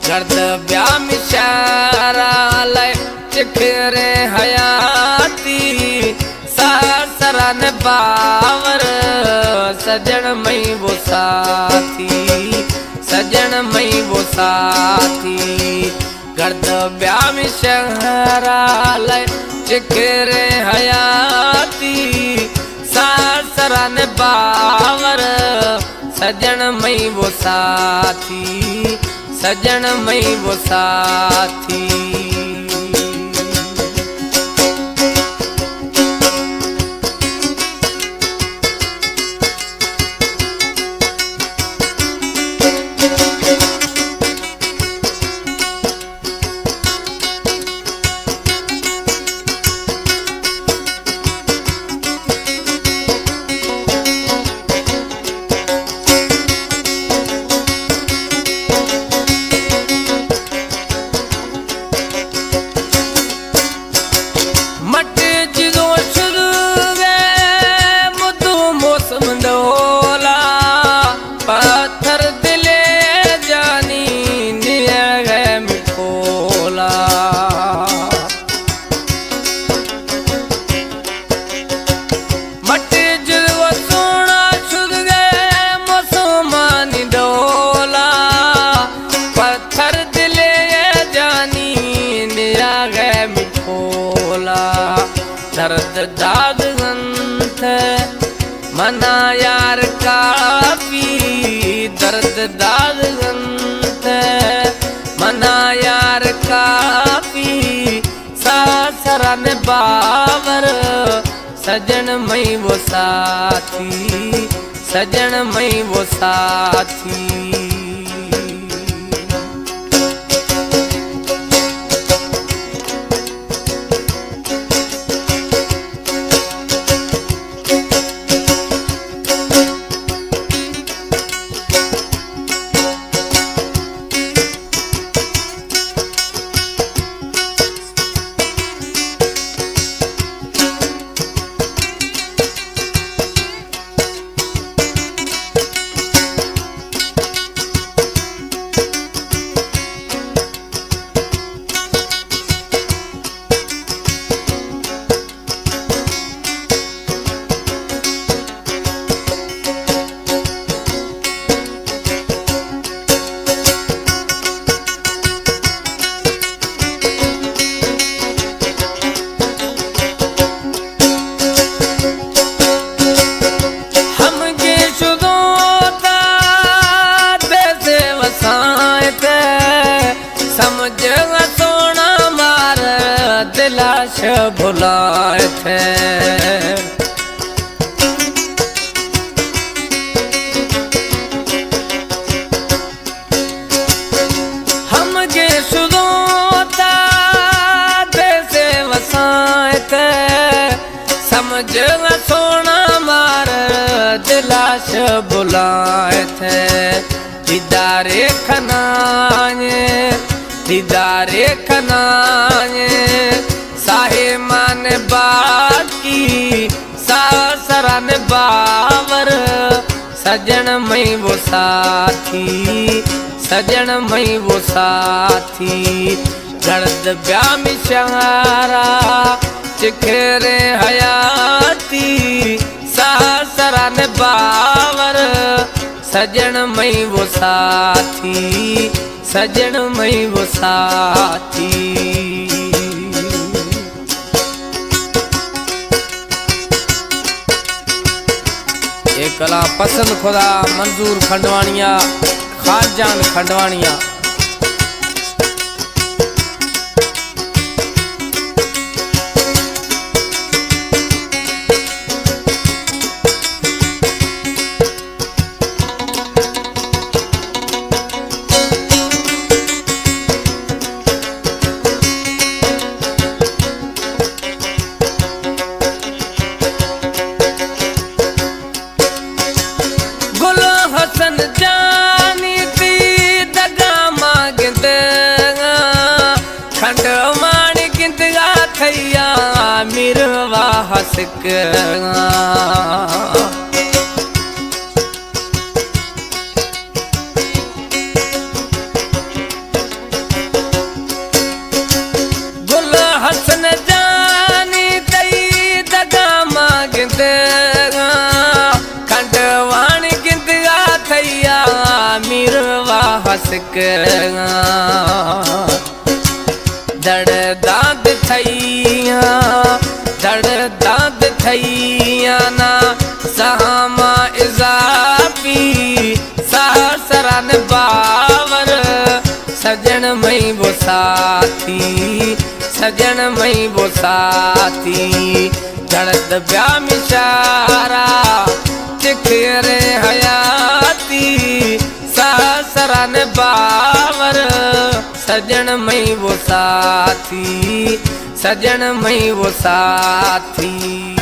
गर्द ब्याम शारालय चिखरे हयाती सासरन बावर सजन मई वो साथी सजन मई वो साथी गर्द ब्याम शहरालय चिखरे हयाती सासरन बावर सजन मई वो साथी सजन मई वो साथी। दर्द दाद गंथ मना यार काफी दर्द दाद गंथ मना यार काफी सासरन बावर सजन मई वो साथी सजन मई वो साथी। सोना मार दिलाश भुलाए थे हम के सुनोता देसे वसाए थे समझ सोना मार दिलाश बुलाए थे दीदारे खनाए दीदारे खनाए साहे मान बाकी सासरन बावर सजन मई वो साथी सजन मई वो साथी गर्द ब्याम शहारा चिखरे हयाती सासरन बावर सजन मई वो साथी सजन मई वो साथी। एक कला पसंद खुदा मंजूर खंडवानिया खाजान खंडवानिया। मिरवा हसक हसक दड़ दाद थैया दड़ दाद थैया ना सहामा इजाफी सहसरन बावर सजन मई वो साथी सजन मई वो साथी दर्द ब्या मिशारा तिखरे हयाती सहसरन बावर सजन मई वो साथी सजन मई वो साथी।